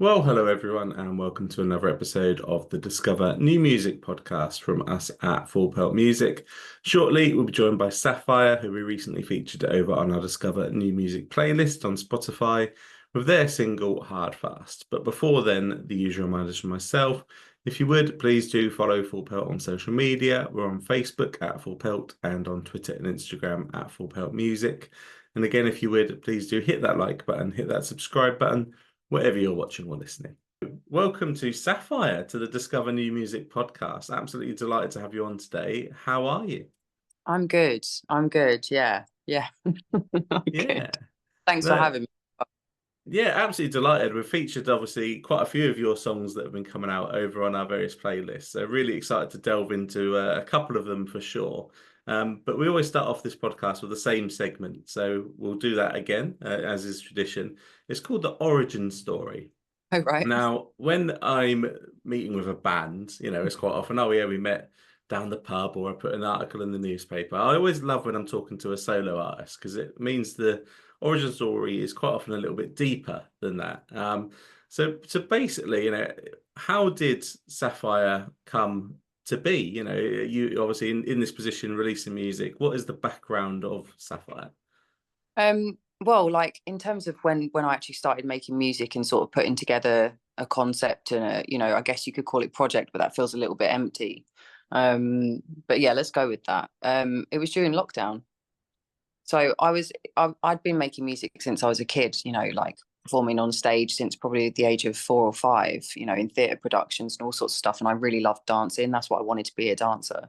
Well, hello everyone, and welcome to another episode of the Discover New Music podcast from us at Pelt Music. Shortly, we'll be joined by SAFIRE, who we recently featured over on our Discover New Music playlist on Spotify with their single Hard Fast. But before then, the usual reminders from myself. If you would, please do follow Pelt on social media. We're on Facebook at Pelt and on Twitter and Instagram at Pelt Music. And again, if you would, please do hit that like button, hit that subscribe button, wherever you're watching or listening. Welcome to SAFIRE, to the Discover New Music podcast. Absolutely delighted to have you on today. How are you? I'm good. I'm good. Yeah. Yeah. I'm Yeah. good. Thanks for No, having me. yeah, absolutely delighted. We've featured obviously quite a few of your songs that have been coming out over on our various playlists. So really excited to delve into a couple of them for sure. But we always start off this podcast with the same segment. So we'll do that again, as is tradition. It's called the origin story. Oh, right. Now, when I'm meeting with a band, it's quite often, oh yeah, we met down the pub or I put an article in the newspaper. I always love when I'm talking to a solo artist because it means the origin story is quite often a little bit deeper than that. So basically, how did SAFIRE come to be? You obviously in this position releasing music. What is the background of SAFIRE? Well, like in terms of when I actually started making music and sort of putting together a concept and I guess you could call it project, but that feels a little bit empty. But yeah, let's go with that. It was during lockdown. So I'd been making music since I was a kid, like performing on stage since probably the age of 4 or 5, in theatre productions and all sorts of stuff. And I really loved dancing. That's what I wanted to be, a dancer.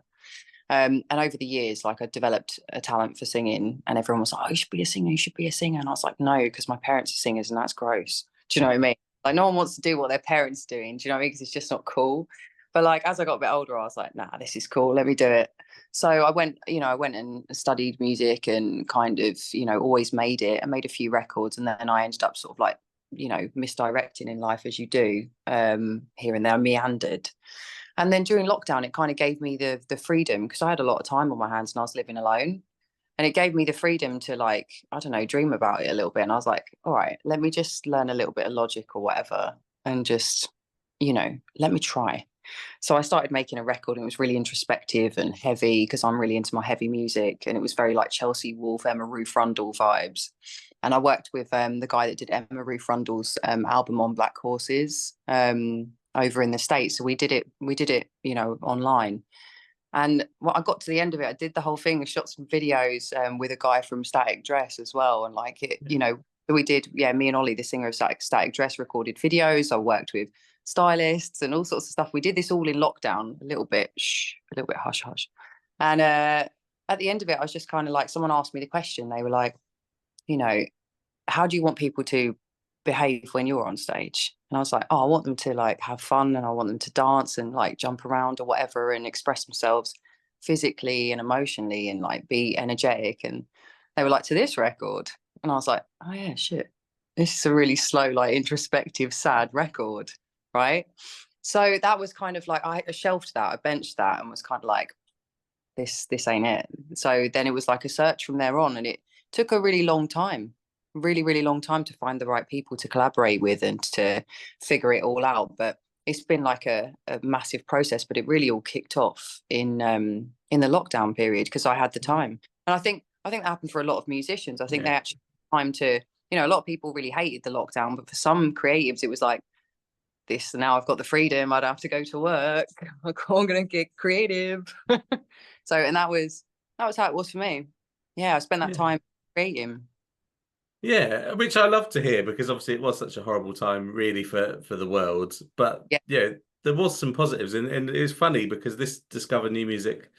And over the years, like I developed a talent for singing, and everyone was like, "Oh, you should be a singer. You should be a singer." And I was like, "No, because my parents are singers, and that's gross." Do you know what I mean? Like, no one wants to do what their parents are doing. Do you know what I mean? Because it's just not cool. But like, as I got a bit older, I was like, "Nah, this is cool. Let me do it." So I went and studied music and kind of, always made it. I made a few records, and then I ended up sort of like, misdirecting in life as you do, here and there. I meandered. And then during lockdown, it kind of gave me the freedom because I had a lot of time on my hands and I was living alone. And it gave me the freedom to, like, I don't know, dream about it a little bit. And I was like, all right, let me just learn a little bit of logic or whatever and just, let me try. So I started making a record and it was really introspective and heavy because I'm really into my heavy music. And it was very like Chelsea Wolfe, Emma Ruth Rundle vibes. And I worked with the guy that did Emma Ruth Rundle's album on Black Horses over in the States. So we did it, online. And when I got to the end of it, I did the whole thing, shot some videos with a guy from Static Dress as well. And like it, we did, yeah, me and Ollie, the singer of Static Dress, recorded videos. I worked with stylists and all sorts of stuff. We did this all in lockdown, a little bit hush hush. And at the end of it, I was just kind of like, someone asked me the question. They were like, you know, how do you want people to behave when you're on stage? And I was like, oh, I want them to like have fun and I want them to dance and like jump around or whatever and express themselves physically and emotionally and like be energetic. And they were like, to this record. And I was like, oh yeah, shit. This is a really slow, like introspective, sad record. Right. So that was kind of like I shelved that, I benched that and was kind of like, this ain't it. So then it was like a search from there on. And it took a really long time, really, really long time to find the right people to collaborate with and to figure it all out. But it's been like a massive process, but it really all kicked off in the lockdown period because I had the time. And I think that happened for a lot of musicians. I think Yeah. they actually had time to, a lot of people really hated the lockdown, but for some creatives, it was like, this now I've got the freedom. I don't have to go to work. I'm going to get creative. So, and that was how it was for me. Yeah, I spent that Yeah. time creating. Yeah, which I love to hear because obviously it was such a horrible time really for the world. But Yeah, yeah, there was some positives and it was funny because this Discover New Music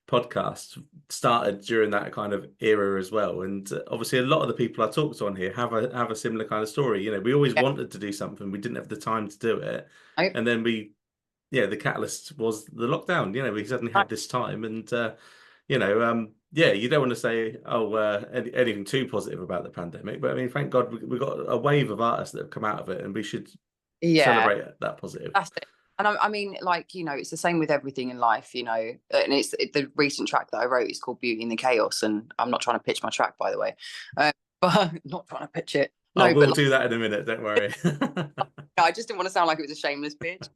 podcast started during that kind of era as well. And obviously a lot of the people I talked to on here have a similar kind of story. We always yeah. wanted to do something, we didn't have the time to do it. I, And then the catalyst was the lockdown. We suddenly I, had this time and yeah, you don't want to say, oh, anything too positive about the pandemic, but I mean, thank God we got a wave of artists that have come out of it, and we should yeah, celebrate that positive. that's it. And I mean, like, it's the same with everything in life, and the recent track that I wrote is called Beauty in the Chaos. And I'm not trying to pitch my track, by the way, but not trying to pitch it. Oh, No, but we'll like, do that in a minute, don't worry. I just didn't want to sound like it was a shameless bitch.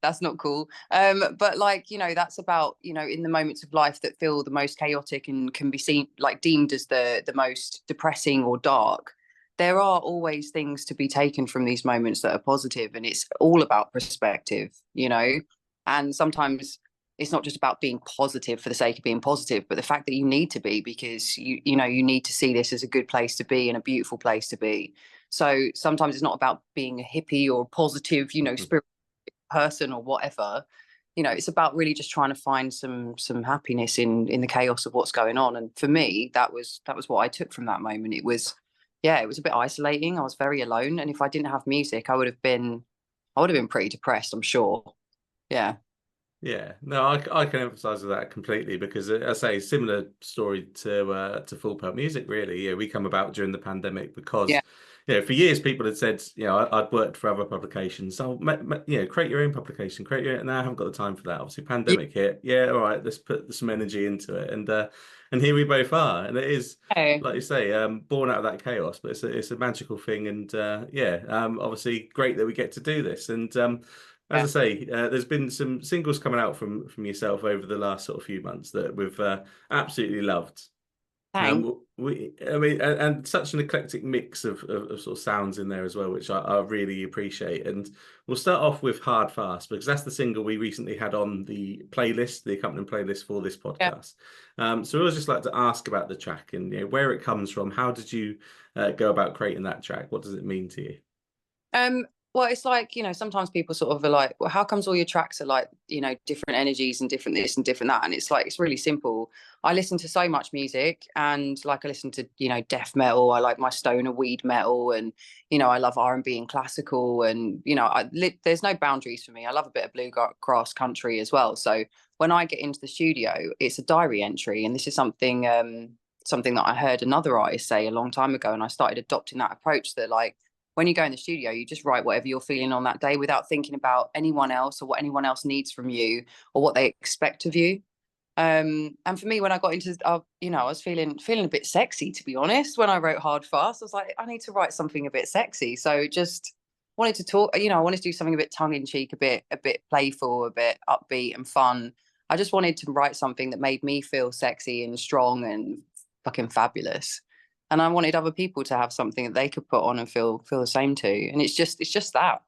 That's not cool. But like, that's about, in the moments of life that feel the most chaotic and can be seen like deemed as the most depressing or dark. There are always things to be taken from these moments that are positive, and it's all about perspective. And sometimes it's not just about being positive for the sake of being positive, but the fact that you need to be, because you need to see this as a good place to be and a beautiful place to be. So sometimes it's not about being a hippie or positive, spirit person or whatever. It's about really just trying to find some happiness in the chaos of what's going on. And for me, that was what I took from that moment. It was, yeah, it was a bit isolating. I was very alone, and if I didn't have music, I would have been pretty depressed, I'm sure. Yeah. Yeah, no, I can emphasize that completely because I say similar story to Full Pelt Music. Really, yeah, we come about during the pandemic because Yeah. for years people had said, I'd worked for other publications, so create your own publication, create your own. No, I haven't got the time for that. Obviously, pandemic hit. Yeah, all right, let's put some energy into it, and here we both are, and it is. Yeah. Like you say, born out of that chaos, but it's a magical thing, and obviously great that we get to do this. And as I Yeah. say, there's been some singles coming out from yourself over the last sort of few months that we've absolutely loved. Thanks. I mean, and such an eclectic mix of sort of sounds in there as well, which I really appreciate. And we'll start off with Hard Fast because that's the single we recently had on the playlist, the accompanying playlist for this Yeah. podcast. So we always just like to ask about the track and where it comes from. How did you go about creating that track? What does it mean to you? Well, it's like, sometimes people sort of are like, well, how comes all your tracks are like, different energies and different this and different that? And it's like, it's really simple. I listen to so much music, and like I listen to, death metal. I like my stoner weed metal, and, I love R&B and classical, and, there's no boundaries for me. I love a bit of bluegrass country as well. So when I get into the studio, it's a diary entry. And this is something that I heard another artist say a long time ago. And I started adopting that approach that, like, when you go in the studio, you just write whatever you're feeling on that day without thinking about anyone else or what anyone else needs from you or what they expect of you. And for me, when I got into, I was feeling a bit sexy, to be honest. When I wrote Hard Fast, I was like, I need to write something a bit sexy. So just wanted to talk. I wanted to do something a bit tongue in cheek, a bit playful, a bit upbeat and fun. I just wanted to write something that made me feel sexy and strong and fucking fabulous. And I wanted other people to have something that they could put on and feel the same too. And it's just that.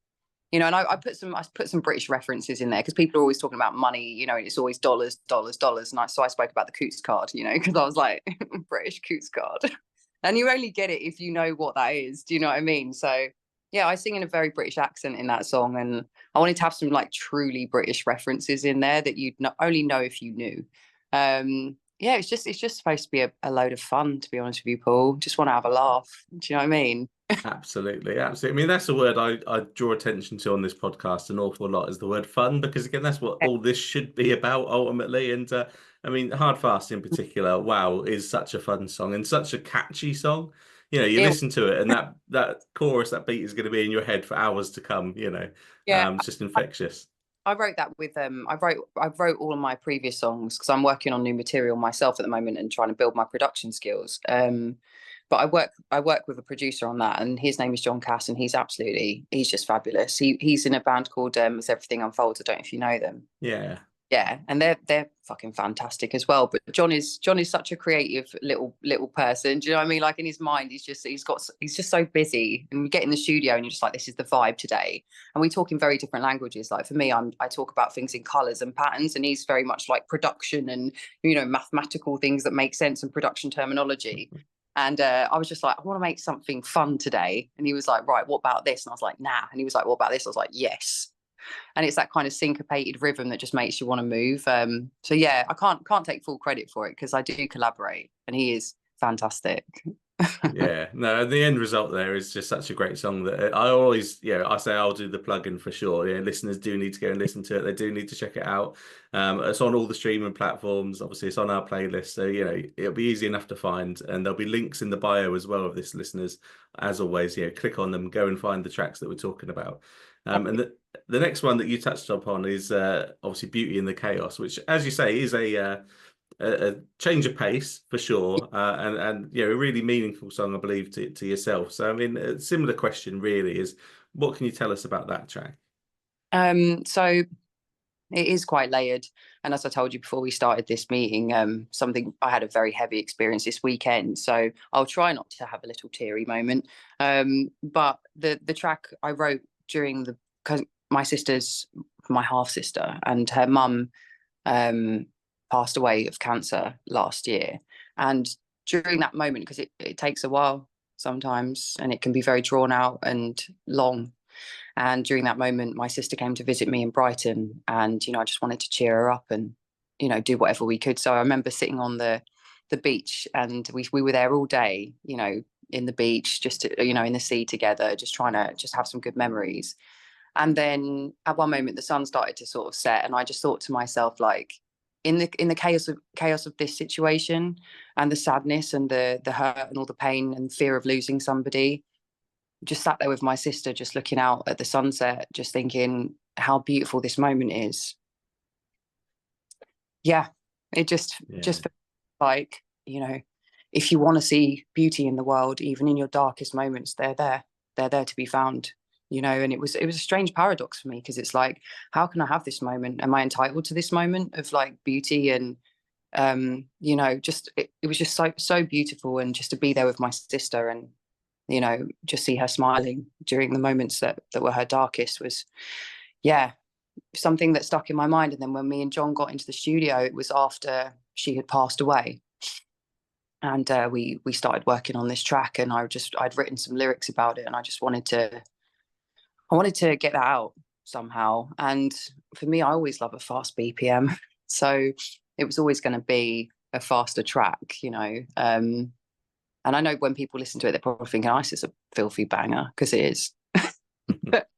And I put some British references in there because people are always talking about money, and it's always dollars, dollars, dollars. And so I spoke about the Coots card, because I was like, British Coots card. And you only get it if you know what that is. Do you know what I mean? So yeah, I sing in a very British accent in that song, and I wanted to have some like truly British references in there that you'd not only know if you knew. Yeah, it's just supposed to be a load of fun, to be honest with you, Paul. Just want to have a laugh. Do you know what I mean? Absolutely, absolutely. I mean, that's a word I draw attention to on this podcast an awful lot is the word fun, because again, that's what all this should be about ultimately. And I mean, Hard Fast in particular, wow, is such a fun song and such a catchy song. You Yeah, listen to it and that chorus, that beat is going to be in your head for hours to come. yeah. It's just infectious. I wrote that with I wrote all of my previous songs because I'm working on new material myself at the moment and trying to build my production skills. But I work with a producer on that, and his name is John Cass, and he's just fabulous. He's in a band called As Everything Unfolds. I don't know if you know them. Yeah. Yeah, and they're fucking fantastic as well. But John is such a creative little person. Do you know what I mean? Like in his mind, he's just so busy. And you get in the studio and you're just like, this is the vibe today. And we talk in very different languages. Like for me, I talk about things in colours and patterns, and he's very much like production and mathematical things that make sense and production terminology. And I was just like, I want to make something fun today. And he was like, right, what about this? And I was like, nah. And he was like, what about this? I was like, yes. And it's that kind of syncopated rhythm that just makes you want to move. So yeah, I can't take full credit for it because I do collaborate, and he is fantastic. Yeah, no, the end result there is just such a great song that I always, I say I'll do the plug-in for sure. Yeah, listeners do need to go and listen to it. They do need to check it out. It's on all the streaming platforms. Obviously, it's on our playlist, so it'll be easy enough to find, and there'll be links in the bio as well of this, listeners. As always, click on them, go and find the tracks that we're talking about. And the next one that you touched upon is obviously Beauty in the Chaos, which, as you say, is a change of pace for sure, and a really meaningful song, I believe, to yourself. So I mean, a similar question really is, what can you tell us about that track? So it is quite layered. And as I told you before we started this meeting, something I had a very heavy experience this weekend. So I'll try not to have a little teary moment. But the track I wrote during because my half sister and her mum passed away of cancer last year. And during that moment, because it takes a while sometimes and it can be very drawn out and long. And during that moment, my sister came to visit me in Brighton, and I just wanted to cheer her up and do whatever we could. So I remember sitting on the beach, and we were there all day, in the beach, just to, in the sea together, just trying to just have some good memories. And then at one moment, the sun started to sort of set, and I just thought to myself, like, in the chaos of this situation, and the sadness and the hurt and all the pain and fear of losing somebody, just sat there with my sister, just looking out at the sunset, just thinking how beautiful this moment is. Yeah, it just felt like, if you want to see beauty in the world, even in your darkest moments, they're there to be found. And it was a strange paradox for me, because it's like, how can I have this moment? Am I entitled to this moment of like beauty? And just it was just so beautiful, and just to be there with my sister and just see her smiling during the moments that were her darkest was, something that stuck in my mind. And then when me and John got into the studio, it was after she had passed away, and we started working on this track, and I'd written some lyrics about it, and I wanted to get that out somehow. And for me, I always love a fast BPM, so it was always going to be a faster track, and I know when people listen to it, they're probably thinking, "Oh, this is a filthy banger," because it is. But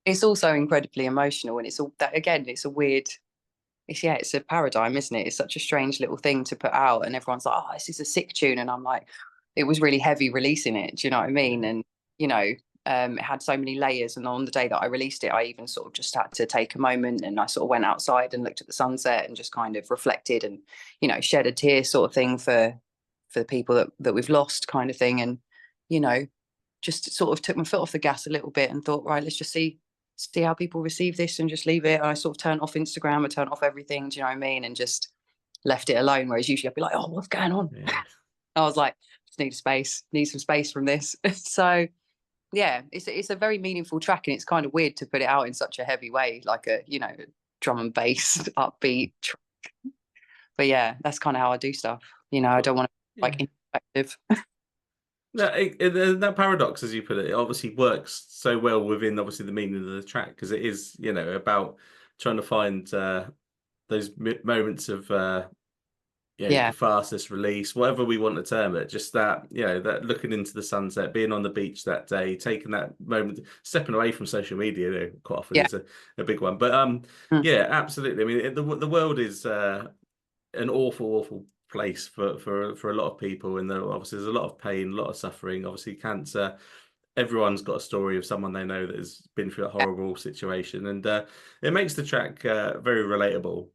it's also incredibly emotional, and it's all that again. It's a weird. It's a paradigm, isn't it? It's such a strange little thing to put out, and everyone's like, "Oh, this is a sick tune," and I'm like, it was really heavy releasing it. Do you know what I mean? And it had so many layers. And on the day that I released it, I even sort of just had to take a moment, and I sort of went outside and looked at the sunset and just kind of reflected and shed a tear, sort of thing, for the people that we've lost, kind of thing. And just sort of took my foot off the gas a little bit and thought, right, let's just see how people receive this, and just leave it. And I sort of turned off Instagram, I turned off everything, do you know what I mean, and just left it alone. Whereas usually I'd be like, oh, what's going on? I was like, just need some space from this. So yeah, it's a very meaningful track, and it's kind of weird to put it out in such a heavy way, like a drum and bass upbeat track. But yeah, that's kind of how I do stuff. I don't want to like introspective. That paradox, as you put it, obviously works so well within obviously the meaning of the track, because it is about trying to find those moments of catharsis, release, whatever we want to term it. Just that that looking into the sunset, being on the beach that day, taking that moment, stepping away from social media, quite often is a big one. But yeah, absolutely. I mean, the world is an awful place for a lot of people, and obviously there's a lot of pain, a lot of suffering. Obviously cancer, everyone's got a story of someone they know that has been through a horrible situation, and it makes the track very relatable.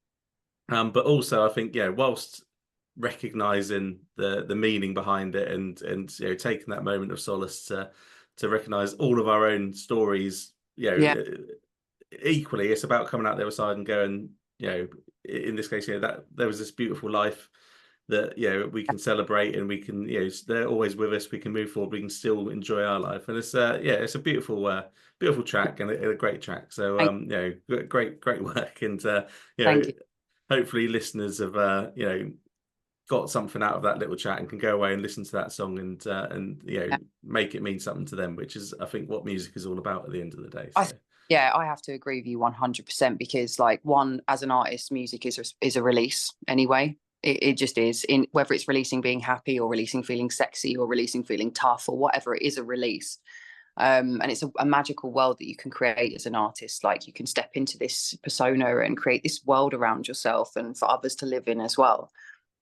But also I think whilst recognizing the meaning behind it, and taking that moment of solace to recognize all of our own stories, equally it's about coming out the other side and going, in this case, that there was this beautiful life that we can celebrate, and we can they're always with us, we can move forward, we can still enjoy our life. And it's it's a beautiful track, and a great track. So great work. And Thank you. hopefully listeners have got something out of that little chat and can go away and listen to that song, and make it mean something to them, which is I think what music is all about at the end of the day. So. I have to agree with you 100%, because like, one, as an artist, music is a release anyway. It just is, in whether it's releasing being happy, or releasing feeling sexy, or releasing feeling tough, or whatever, it is a release. And it's a magical world that you can create as an artist. Like, you can step into this persona and create this world around yourself and for others to live in as well.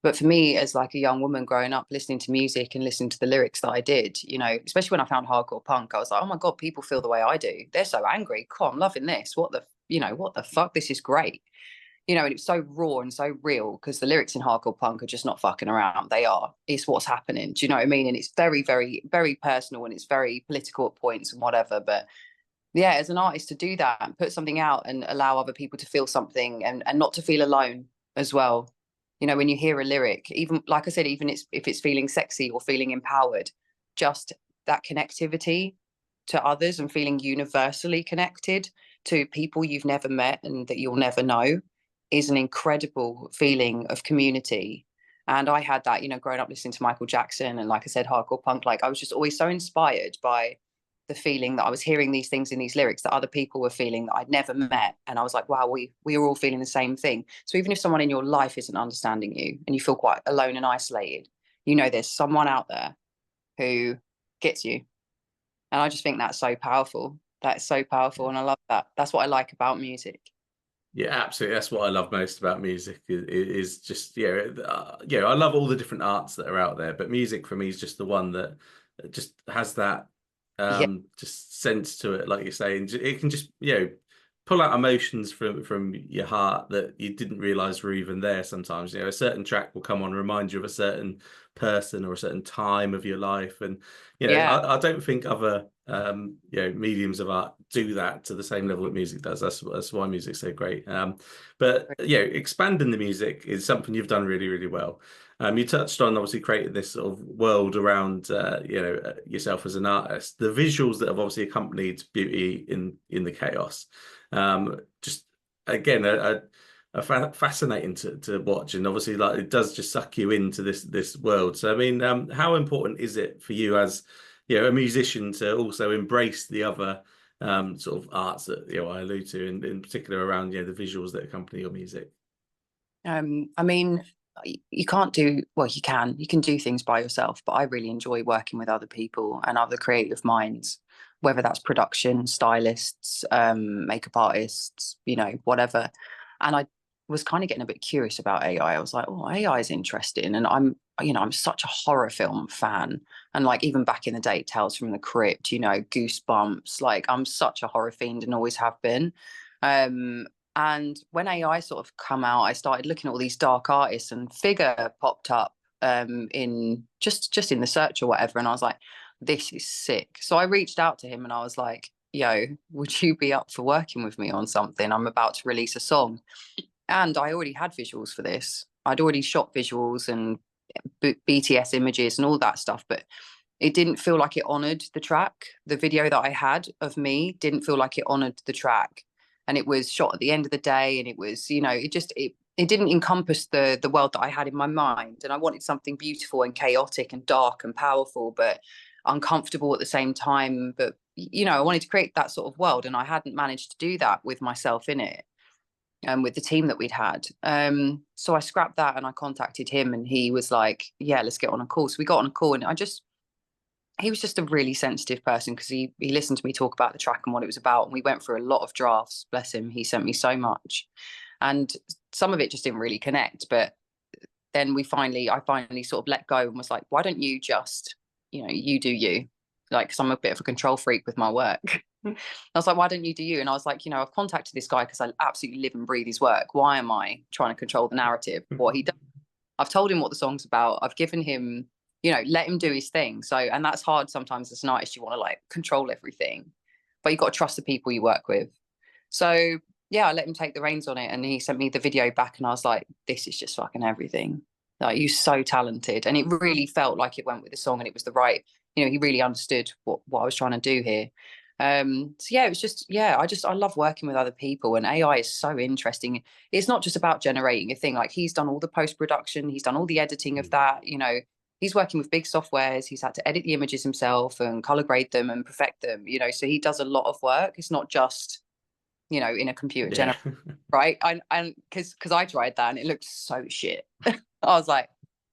But for me, as like a young woman growing up, listening to music and listening to the lyrics that I did, especially when I found hardcore punk, I was like, oh my God, people feel the way I do. They're so angry. Cool, I'm loving this. What the fuck? This is great. you know, and it's so raw and so real, because the lyrics in hardcore punk are just not fucking around. They are. It's what's happening. Do you know what I mean? And it's very, very, very personal, and it's very political at points and whatever. But yeah, as an artist, to do that and put something out and allow other people to feel something, and not to feel alone as well. You know, when you hear a lyric, even like I said, even if it's feeling sexy or feeling empowered, just that connectivity to others and feeling universally connected to people you've never met and that you'll never know is an incredible feeling of community. And I had that, you know, growing up listening to Michael Jackson and, like I said, hardcore punk. Like, I was just always so inspired by the feeling that I was hearing these things in these lyrics that other people were feeling that I'd never met. And I was like, wow, we are all feeling the same thing. So even if someone in your life isn't understanding you and you feel quite alone and isolated, you know, there's someone out there who gets you. And I just think that's so powerful. That's so powerful. And I love that. That's what I like about music. Yeah, absolutely. That's what I love most about music is just, I love all the different arts that are out there, but music for me is just the one that just has that Yeah. just sense to it, like you're saying. It can just, pull out emotions from your heart that you didn't realize were even there sometimes. A certain track will come on and remind you of a certain person or a certain time of your life. And, Yeah. I don't think other mediums of art do that to the same level that music does. That's why music's so great. But expanding the music is something you've done really, really well. You touched on obviously creating this sort of world around yourself as an artist. The visuals that have obviously accompanied beauty in the chaos. Just again fascinating to watch, and obviously like it does just suck you into this world. So I mean, how important is it for you as a musician to also embrace the other sort of arts that I allude to, in particular around the visuals that accompany your music? I mean, you can't do, well, you can do things by yourself, but I really enjoy working with other people and other creative minds, whether that's production, stylists, makeup artists, you know, whatever. And I was kind of getting a bit curious about AI. I was like, oh, AI is interesting. And I'm such a horror film fan. And like, even back in the day, Tales from the Crypt, you know, Goosebumps, like I'm such a horror fiend and always have been. Um, and when AI sort of come out, I started looking at all these dark artists, and Figure popped up in just in the search or whatever. And I was like, this is sick. So I reached out to him and I was like, yo, would you be up for working with me on something? I'm about to release a song. And I already had visuals for this. I'd already shot visuals and BTS images and all that stuff, but it didn't feel like it honored the track. The video that I had of me didn't feel like it honored the track. And it was shot at the end of the day, and it was, you know, it didn't encompass the world that I had in my mind. And I wanted something beautiful and chaotic and dark and powerful, but uncomfortable at the same time. But you know, I wanted to create that sort of world, and I hadn't managed to do that with myself in it, and with the team that we'd had. So I scrapped that and I contacted him, and he was like, yeah, let's get on a call. So we got on a call, and he was just a really sensitive person, because he listened to me talk about the track and what it was about. And we went through a lot of drafts, bless him. He sent me so much. And some of it just didn't really connect. But then I finally sort of let go and was like, why don't you just, you know, you do you? Like, because I'm a bit of a control freak with my work. I was like, why don't you do you? And I was like, you know, I've contacted this guy because I absolutely live and breathe his work. Why am I trying to control the narrative? What he does? I've told him what the song's about. I've given him, you know, let him do his thing. So, and that's hard sometimes as an artist. You want to like control everything, but you got to trust the people you work with. So, yeah, I let him take the reins on it, and he sent me the video back, and I was like, this is just fucking everything. Like, you're so talented. And it really felt like it went with the song, and it was the right, you know, he really understood what I was trying to do here. So yeah, it was just, yeah, I love working with other people, and AI is so interesting. It's not just about generating a thing. Like, he's done all the post-production, he's done all the editing of that, you know, he's working with big softwares, he's had to edit the images himself and color grade them and perfect them, you know, so he does a lot of work. It's not just, you know, in a computer Yeah. generator, right? And because I tried that and it looked so shit. I was like,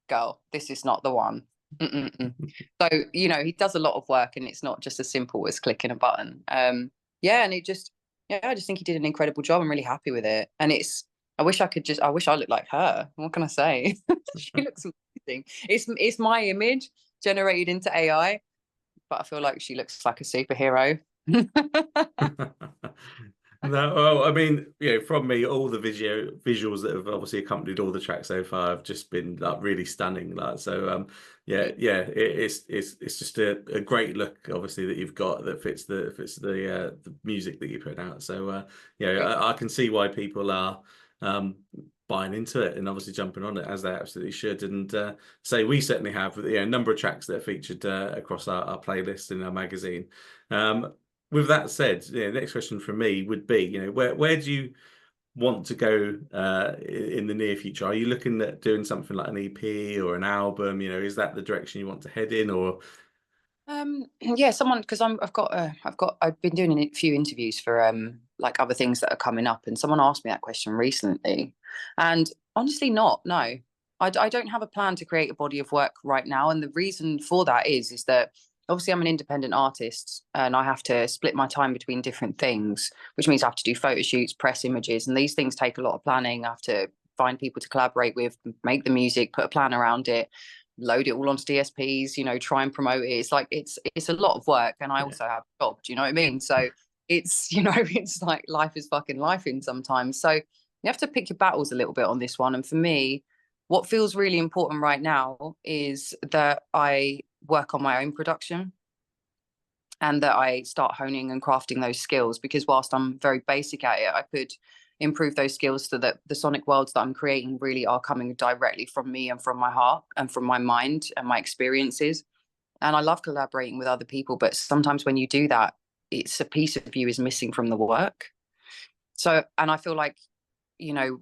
girl, this is not the one. Mm-mm-mm. So, you know, he does a lot of work, and it's not just as simple as clicking a button. Yeah, and I just think he did an incredible job. I'm really happy with it. And I wish I looked like her. What can I say? She looks amazing. It's my image generated into AI, but I feel like she looks like a superhero. No, well, I mean, from me, all the visuals that have obviously accompanied all the tracks so far have just been like really stunning. Like, so, yeah, it's just a great look, obviously, that you've got that fits the music that you put out. So, I can see why people are um buying into it and obviously jumping on it as they absolutely should. And say we certainly have, a number of tracks that are featured across our playlist in our magazine. Um, with that said, next question from me would be, where do you want to go in the near future? Are you looking at doing something like an EP or an album? Is that the direction you want to head in, or yeah, someone, because I've been doing a few interviews for like other things that are coming up, and someone asked me that question recently, and honestly, not no, I don't have a plan to create a body of work right now, and the reason for that is that obviously I'm an independent artist and I have to split my time between different things, which means I have to do photo shoots, press images, and these things take a lot of planning. I have to find people to collaborate with, make the music, put a plan around it, load it all onto DSPs, try and promote it. It's like it's a lot of work, and I yeah, also have a job. Do you know what I mean? So it's it's like life is fucking life in sometimes. So you have to pick your battles a little bit on this one. And for me, what feels really important right now is that I work on my own production and that I start honing and crafting those skills, because whilst I'm very basic at it, I could improve those skills so that the sonic worlds that I'm creating really are coming directly from me and from my heart and from my mind and my experiences. And I love collaborating with other people, but sometimes when you do that, it's a piece of you is missing from the work. So, and I feel like,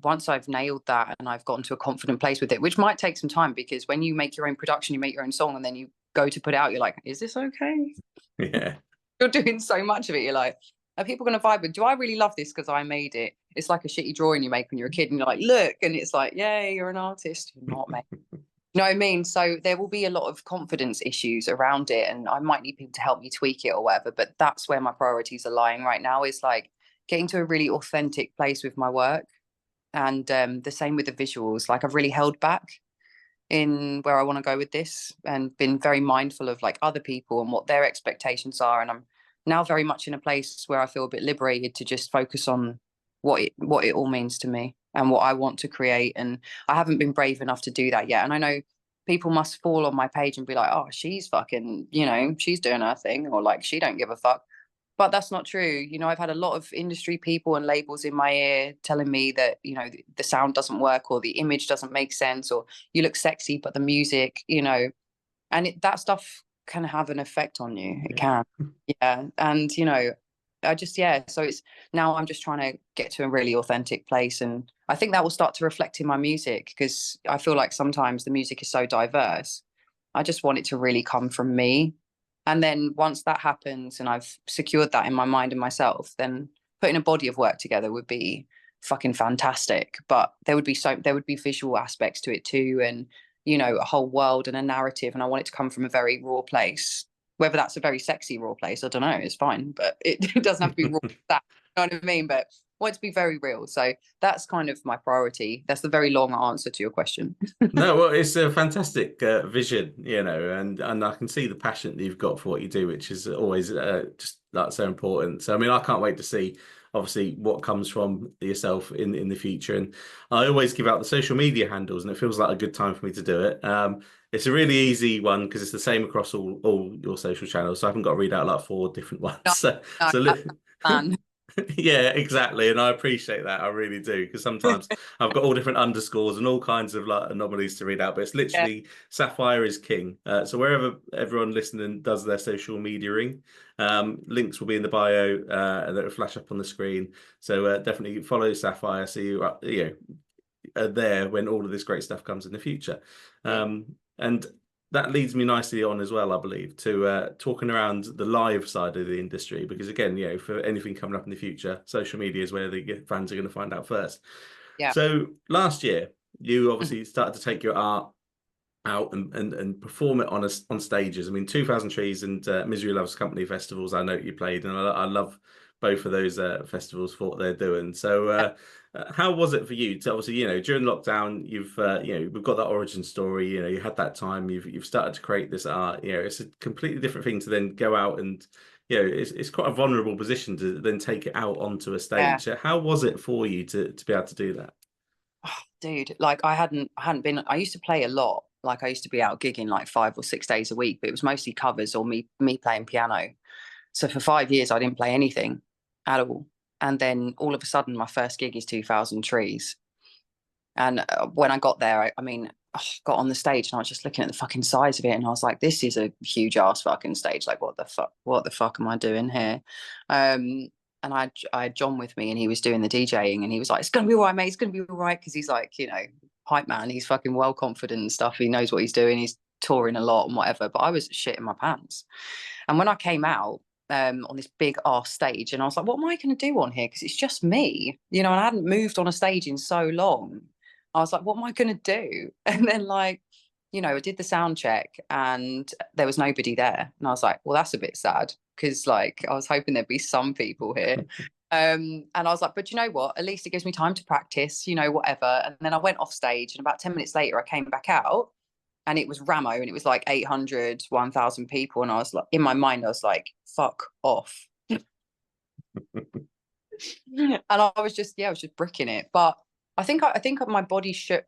once I've nailed that and I've gotten to a confident place with it, which might take some time, because when you make your own production, you make your own song, and then you go to put it out, you're like, is this okay? yeah, You're doing so much of it. You're like, are people going to vibe with? Do I really love this because I made it? It's like a shitty drawing you make when you're a kid, and you're like, look, and it's like, yay, you're an artist. You're not, mate. You know what I mean? So there will be a lot of confidence issues around it, and I might need people to help me tweak it or whatever. But that's where my priorities are lying right now. Is like getting to a really authentic place with my work, and the same with the visuals. Like I've really held back in where I want to go with this, and been very mindful of like other people and what their expectations are. And I'm now very much in a place where I feel a bit liberated to just focus on what it all means to me and what I want to create. And I haven't been brave enough to do that yet. And I know people must fall on my page and be like, oh, she's fucking, she's doing her thing, or like she don't give a fuck. But that's not true. I've had a lot of industry people and labels in my ear telling me that, the sound doesn't work, or the image doesn't make sense, or you look sexy, but the music, and that stuff can have an effect on you. It yeah. can. Yeah. And, yeah. So it's now I'm just trying to get to a really authentic place. And I think that will start to reflect in my music, because I feel like sometimes the music is so diverse. I just want it to really come from me. And then once that happens and I've secured that in my mind and myself, then putting a body of work together would be fucking fantastic. But there would be visual aspects to it too, and a whole world and a narrative. And I want it to come from a very raw place. Whether that's a very sexy raw place, I don't know, it's fine. But it doesn't have to be raw. That, you know what I mean? But I want it to be very real. So that's kind of my priority. That's the very long answer to your question. No, well, it's a fantastic vision, and I can see the passion that you've got for what you do, which is always just like so important. So, I mean, I can't wait to see, obviously, what comes from yourself in the future. And I always give out the social media handles, and it feels like a good time for me to do it. It's a really easy one because it's the same across all your social channels, so I haven't got to read out like 4 different ones. No, So, no, so that's fun. yeah, exactly. And I appreciate that. I really do. Because sometimes I've got all different underscores and all kinds of like anomalies to read out, but it's Yeah, literally Sapphire is king. So wherever everyone listening does their social mediaing, links will be in the bio that will flash up on the screen. So definitely follow Sapphire so are there when all of this great stuff comes in the future. yeah, And that leads me nicely on as well, I believe, to talking around the live side of the industry, because again, for anything coming up in the future, social media is where the fans are going to find out first. yeah. So last year, you Mhm. obviously started to take your art out and perform it on stages. I mean, 2000 Trees and Misery Loves Company festivals, I know you played, and I love both of those festivals for what they're doing. So how was it for you to obviously, during lockdown, you've we've got that origin story, you had that time, you've started to create this art, it's a completely different thing to then go out and it's quite a vulnerable position to then take it out onto a Yeah. stage. So how was it for you to be able to do that? Oh, dude, like I hadn't been. I used to play a lot. Like I used to be out gigging like 5 or 6 days a week, but it was mostly covers or me playing piano. So for 5 years, I didn't play anything at all. And then all of a sudden, my first gig is 2000 Trees. And when I got there, I mean, got on the stage and I was just looking at the fucking size of it, and I was like, "This is a huge ass fucking stage. Like, what the fuck? What the fuck am I doing here?" And I had John with me, and he was doing the DJing, and he was like, "It's gonna be all right, mate. It's gonna be all right," because he's like, hype man. He's fucking well confident and stuff. He knows what he's doing. He's touring a lot and whatever. But I was shitting my pants. And when I came out on this big ass stage, and I was like, "What am I going to do on here? Because it's just me, And I hadn't moved on a stage in so long. I was like, what am I going to do?" And then, like, I did the sound check and there was nobody there. And I was like, well, that's a bit sad because, like, I was hoping there'd be some people here. And I was like, but you know what? At least it gives me time to practice, whatever. And then I went off stage, and about 10 minutes later, I came back out, and it was Ramo, and it was like 800, 1,000 people. And I was like, in my mind, I was like, fuck off. And I was just bricking it. But I think my body shook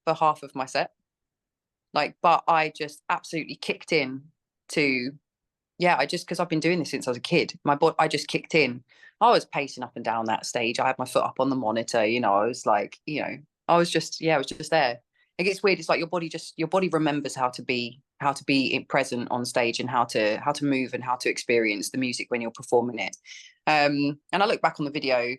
for half of my set. Like, but I just absolutely kicked in to, because I've been doing this since I was a kid. I just kicked in. I was pacing up and down that stage. I had my foot up on the monitor. I was like, I was just there. It gets weird. It's like your body remembers how to be present on stage, and how to move and how to experience the music when you're performing it. And I look back on the video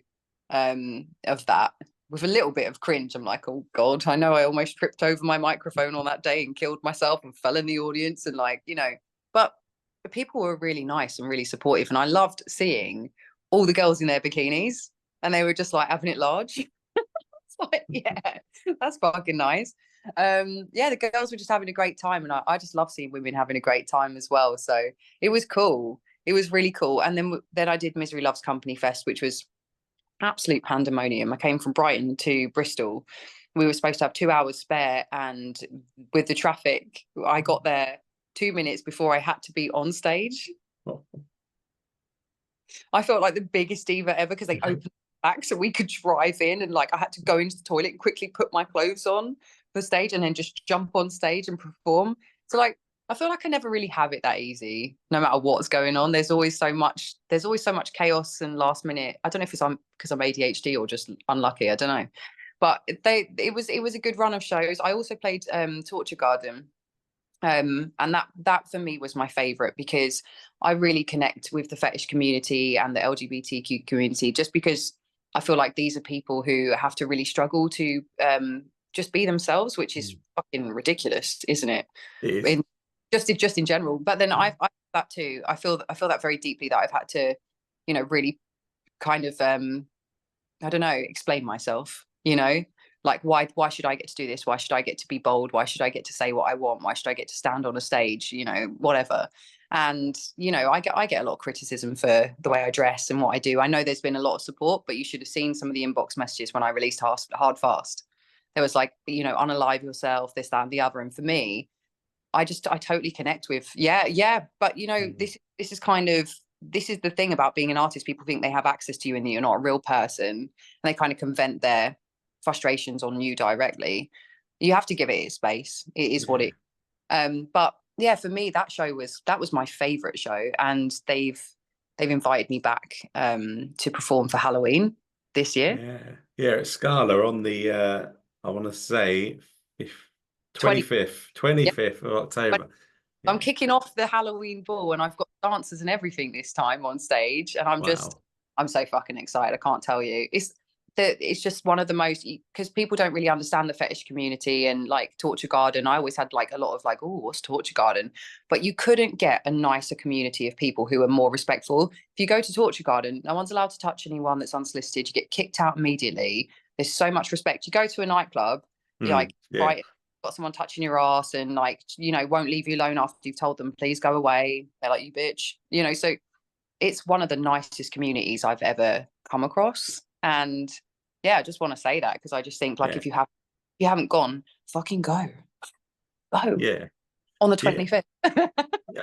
of that with a little bit of cringe. I'm like, oh God, I know I almost tripped over my microphone on that day and killed myself and fell in the audience, and but people were really nice and really supportive, and I loved seeing all the girls in their bikinis, and they were just like having it large. It's like, yeah, that's fucking nice. The girls were just having a great time, and I just love seeing women having a great time as well. So it was cool. It was really cool. And then I did Misery Loves Company Fest, which was absolute pandemonium. I came from Brighton to Bristol. We were supposed to have 2 hours spare, and with the traffic, I got there 2 minutes before I had to be on stage. I felt like the biggest diva ever because they opened back so we could drive in, and like I had to go into the toilet and quickly put my clothes on for stage and then just jump on stage and perform. So like I feel like I never really have it that easy, no matter what's going on. There's always so much chaos and last minute. I don't know if it's because I'm ADHD or just unlucky. I don't know. But it was a good run of shows. I also played Torture Garden. And that for me was my favorite because I really connect with the fetish community and the LGBTQ community, just because I feel like these are people who have to really struggle to just be themselves, which is fucking ridiculous, isn't it? It is. Just in general. But then I that too. I feel that very deeply, that I've had to, really kind of I don't know, explain myself, like why should I get to do this? Why should I get to be bold? Why should I get to say what I want? Why should I get to stand on a stage? Whatever. And I get a lot of criticism for the way I dress and what I do. I know there's been a lot of support, but you should have seen some of the inbox messages when I released Hard Fast. There was like, unalive yourself, this, that, and the other. And for me, I totally connect with, yeah. But this is the thing about being an artist. People think they have access to you and that you're not a real person, and they kind of can vent their frustrations on you directly. You have to give it its space. It is what it. But yeah, for me, that was my favorite show, and they've invited me back to perform for Halloween this year. Yeah, at Scala on the I want to say 20 25th of October. I'm Yeah. kicking off the Halloween ball, and I've got dancers and everything this time on stage, and Wow. I'm so fucking excited. I can't tell you. It's just one of the most, because people don't really understand the fetish community and like Torture Garden. I always had like a lot of like, oh, what's Torture Garden? But you couldn't get a nicer community of people who are more respectful. If you go to Torture Garden, no one's allowed to touch anyone that's unsolicited. You get kicked out immediately. There's so much respect. You go to a nightclub, you're like, Yeah. right, got someone touching your ass and like, won't leave you alone after you've told them, please go away. They're like, you bitch. So it's one of the nicest communities I've ever come across. And yeah, I just want to say that because I just think like Yeah. if you haven't gone, fucking go. Yeah. on the Yeah. 25th.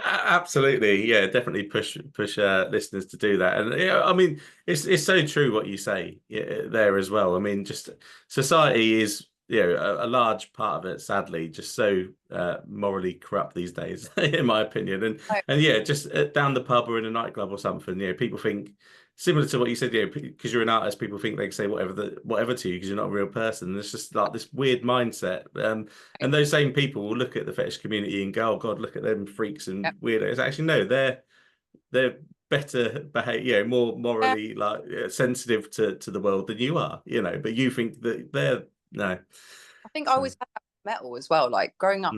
Absolutely, yeah, definitely push listeners to do that, and yeah, I mean, it's so true what you say, yeah, there as well. I mean, just society is, a large part of it, sadly, just so morally corrupt these days, in my opinion, and yeah, just down the pub or in a nightclub or something, people think similar to what you said, because you're an artist, people think they can say whatever to you because you're not a real person. And it's just like this weird mindset. And those same people will look at the fetish community and go, "Oh God, look at them freaks and Yep. weirdos." Actually, no, they're better behave, more Yeah. morally like sensitive to the world than you are, But you think that they're no. I think I So always had that metal as well. Like growing up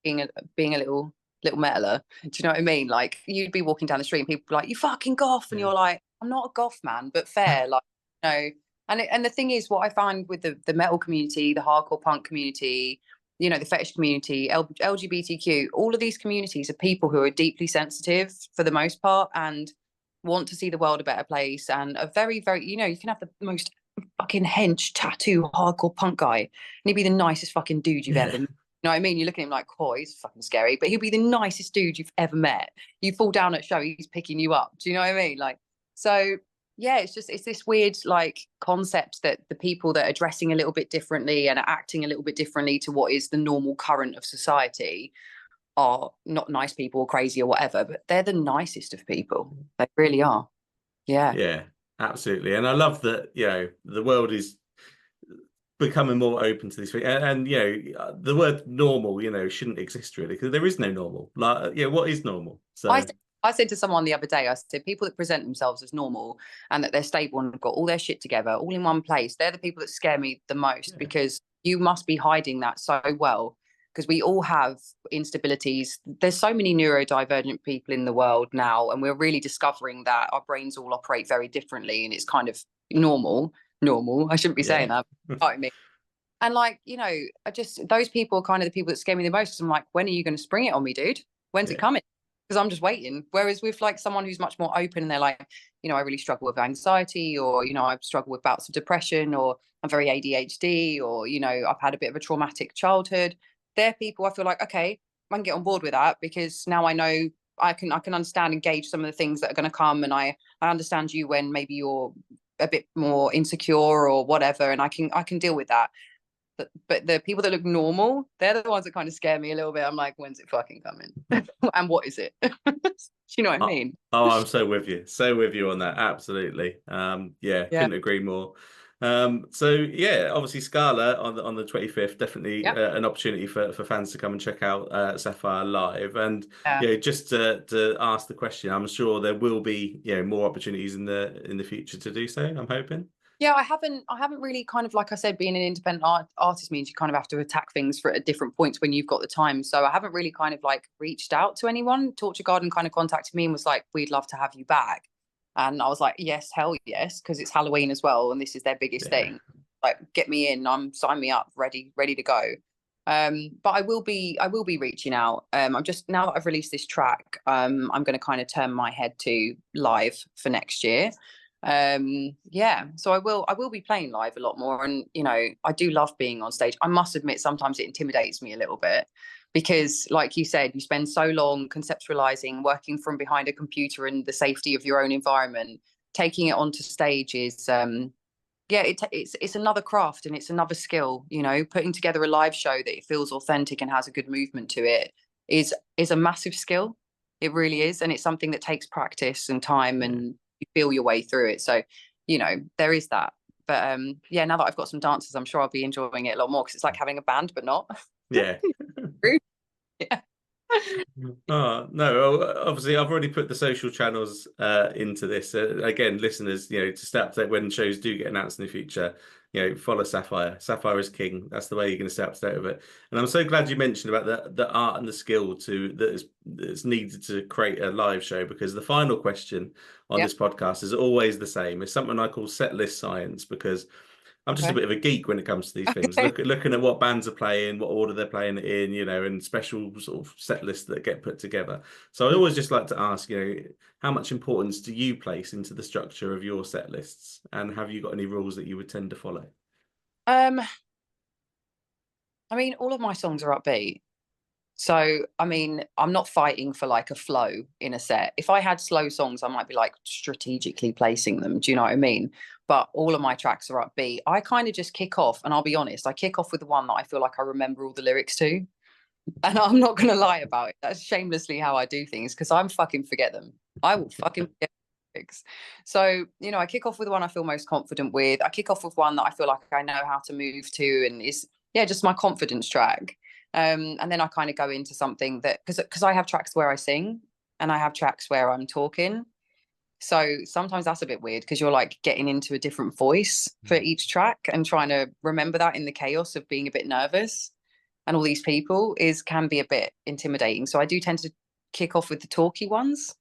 being a little metaler. Do you know what I mean? Like you'd be walking down the street and people be like, "You fucking goth," and yeah, you're like, "I'm not a goth, man," but fair, like you know. And the thing is, what I find with the metal community, the hardcore punk community, the fetish community, LGBTQ, all of these communities are people who are deeply sensitive for the most part and want to see the world a better place and are very, very, you can have the most fucking hench tattoo hardcore punk guy and he'd be the nicest fucking dude you've ever yeah, met. You know what I mean? You look at him like, oh, he's fucking scary, but he'll be the nicest dude you've ever met. You fall down at a show, he's picking you up. Do you know what I mean? Like, so yeah, it's this weird like concept that the people that are dressing a little bit differently and are acting a little bit differently to what is the normal current of society are not nice people or crazy or whatever, but they're the nicest of people. They really are. Yeah. yeah, absolutely. And I love that, the world is becoming more open to these things. And the word normal, shouldn't exist really because there is no normal. Like, what is normal? I So said, I said to someone the other day, I said, people that present themselves as normal and that they're stable and have got all their shit together, all in one place, they're the people that scare me the most yeah, because you must be hiding that so well. Because we all have instabilities. There's so many neurodivergent people in the world now, and we're really discovering that our brains all operate very differently, and it's kind of normal. Normal. I shouldn't be saying yeah, that. I mean, and like, I just those people are kind of the people that scare me the most. I'm like, when are you going to spring it on me, dude? When's it yeah, coming? Because I'm just waiting. Whereas with like someone who's much more open and they're like, I really struggle with anxiety, or I struggle with bouts of depression, or I'm very ADHD, or I've had a bit of a traumatic childhood. They're people I feel like, okay, I can get on board with that because now I know I can understand and gauge some of the things that are going to come, and I understand you when maybe you're a bit more insecure or whatever, and I can deal with that. But the people that look normal, they're the ones that kind of scare me a little bit. I'm like, when's it fucking coming? And what is it? Do you know what I Oh, mean? I'm so with you on that. Absolutely. Yeah, Yeah. couldn't agree more. So yeah, obviously Scala on the 25th, definitely Yeah. an opportunity for fans to come and check out Sapphire live. And Yeah. just to ask the question, I'm sure there will be more opportunities in the future to do so. I'm hoping. Yeah, I haven't really kind of, like I said, being an independent artist means you kind of have to attack things at different points when you've got the time. So I haven't really kind of like reached out to anyone. Torture Garden kind of contacted me and was like, we'd love to have you back. And I was like, yes, hell yes, because it's Halloween as well, and this is their biggest Yeah. thing. Like, get me in, sign me up, ready to go. But I will be reaching out. I'm just, now that I've released this track, I'm going to kind of turn my head to live for next year. Yeah, so I will be playing live a lot more, and I do love being on stage. I must admit sometimes it intimidates me a little bit because, like you said, you spend so long conceptualizing, working from behind a computer in the safety of your own environment. Taking it onto stage is yeah, it's another craft and it's another skill. Putting together a live show that it feels authentic and has a good movement to it is a massive skill. It really is, and it's something that takes practice and time, Yeah. and you feel your way through it. So, there is that. But yeah, now that I've got some dancers, I'm sure I'll be enjoying it a lot more because it's like having a band, but not. Yeah. Yeah. Oh, no, well, obviously I've already put the social channels into this. Again, listeners, to stay up to date when shows do get announced in the future, follow Sapphire. Sapphire is king. That's the way you're going to stay up to date with it. And I'm so glad you mentioned about the art and the skill that's needed to create a live show, because the final question on Yeah. this podcast is always the same. It's something I call set list science, because I'm just a Okay. bit of a geek when it comes to these things. Okay. Looking at what bands are playing, what order they're playing it in, and special sort of set lists that get put together. So I always just like to ask, how much importance do you place into the structure of your set lists, and have you got any rules that you would tend to follow? Um, I mean, all of my songs are upbeat. So, I mean, I'm not fighting for like a flow in a set. If I had slow songs, I might be like strategically placing them. Do you know what I mean? But all of my tracks are upbeat. I kind of just kick off, and I'll be honest, I kick off with the one that I feel like I remember all the lyrics to. And I'm not going to lie about it. That's shamelessly how I do things because I'm fucking forget them. I will fucking forget lyrics. So, I kick off with one I feel most confident with. I kick off with one that I feel like I know how to move to and is, yeah, just my confidence track. And then I kind of go into something that, because I have tracks where I sing and I have tracks where I'm talking. So sometimes that's a bit weird because you're like getting into a different voice for each track and trying to remember that in the chaos of being a bit nervous and all these people can be a bit intimidating. So I do tend to kick off with the talky ones,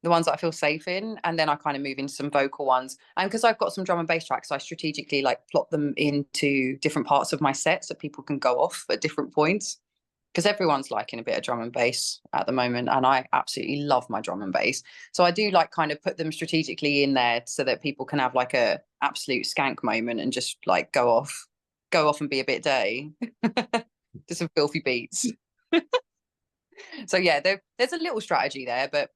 the ones that I feel safe in, and then I kind of move into some vocal ones. And because I've got some drum and bass tracks, I strategically like plot them into different parts of my set so people can go off at different points. Because everyone's liking a bit of drum and bass at the moment, and I absolutely love my drum and bass. So I do like kind of put them strategically in there so that people can have like a absolute skank moment and just like go off and be a bit dirty to some filthy beats. So yeah, there's a little strategy there, but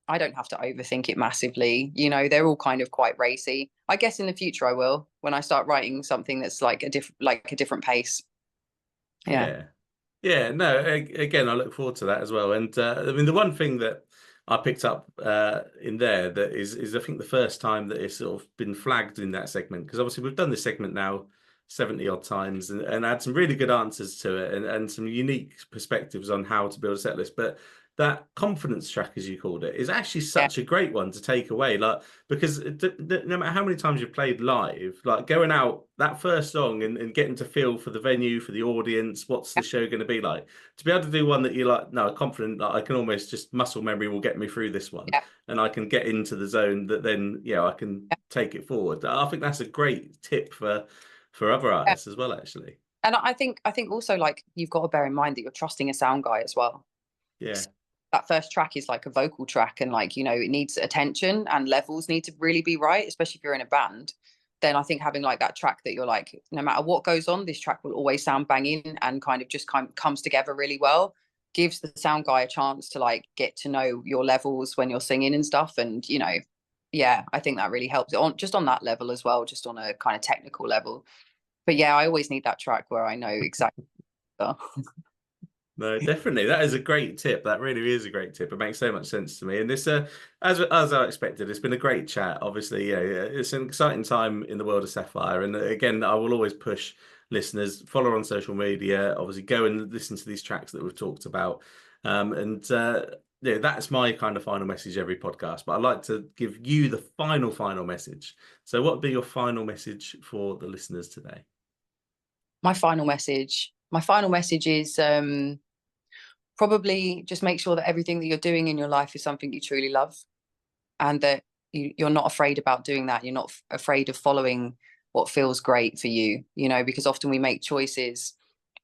I don't have to overthink it massively. They're all kind of quite racy. I guess in the future I will when I start writing something that's like a different pace. Yeah. Yeah. Yeah, no, again, I look forward to that as well. And I mean, the one thing that I picked up in there that is I think the first time that it's sort of been flagged in that segment, because obviously we've done this segment now 70 odd times and had some really good answers to it and some unique perspectives on how to build a set list. But that confidence track, as you called it, is actually Yeah. such a great one to take away. Like, because no matter how many times you've played live, like going out that first song and getting to feel for the venue, for the audience, what's the show going to be like, to be able to do one that you're like, no, confident, like I can almost just muscle memory will get me through this one, Yeah. and I can get into the zone that then, I can take it forward. I think that's a great tip for other Yeah. artists as well, actually. And I think also like you've got to bear in mind that you're trusting a sound guy as well. Yeah. So that first track is like a vocal track, and like it needs attention and levels need to really be right, especially if you're in a band. Then I think having like that track that you're like, no matter what goes on, this track will always sound banging and kind of just comes together really well. Gives the sound guy a chance to like get to know your levels when you're singing and stuff, and yeah, I think that really helps on that level as well, just on a kind of technical level. But yeah, I always need that track where I know exactly. No, definitely. That is a great tip. That really is a great tip. It makes so much sense to me. And this, as I expected, it's been a great chat. Obviously, it's an exciting time in the world of Sapphire. And again, I will always push listeners, follow on social media, obviously go and listen to these tracks that we've talked about. That's my kind of final message every podcast. But I'd like to give you the final message. So what would be your final message for the listeners today? My final message is probably just make sure that everything that you're doing in your life is something you truly love, and that you're not afraid about doing that. You're not afraid of following what feels great for you, because often we make choices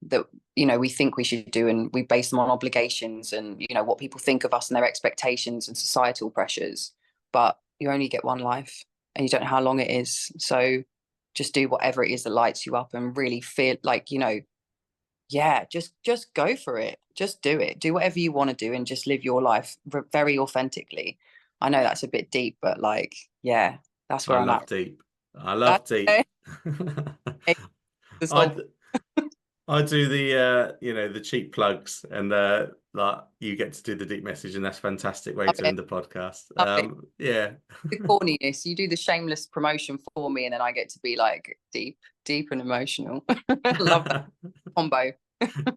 that we think we should do, and we base them on obligations and what people think of us and their expectations and societal pressures. But you only get one life and you don't know how long it is. So just do whatever it is that lights you up and really feel like yeah, just go for it. Just do it. Do whatever you want to do and just live your life very authentically. I know that's a bit deep, but like, yeah, that's I where I'm love at. deep. I love deep. This I whole I do the cheap plugs and like you get to do the deep message, and that's a fantastic way love to it, end the podcast. love it. Yeah. The corniness, you do the shameless promotion for me, and then I get to be like deep and emotional. Love that combo.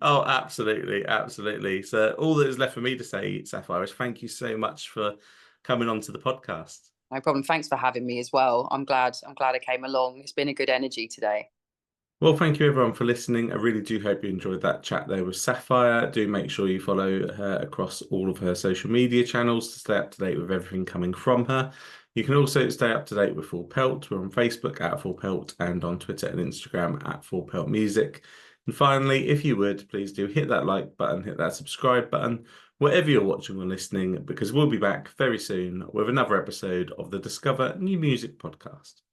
Oh, absolutely, absolutely. So all that is left for me to say, Sapphire, is thank you so much for coming on to the podcast. No problem. Thanks for having me as well. I'm glad I came along. It's been a good energy today. Well, thank you everyone for listening. I really do hope you enjoyed that chat there with Sapphire. Do make sure you follow her across all of her social media channels to stay up to date with everything coming from her. You can also stay up to date with Full Pelt. We're on Facebook at Full Pelt and on Twitter and Instagram at Full Pelt Music. And finally, if you would, please do hit that like button, hit that subscribe button, wherever you're watching or listening, because we'll be back very soon with another episode of the Discover New Music podcast.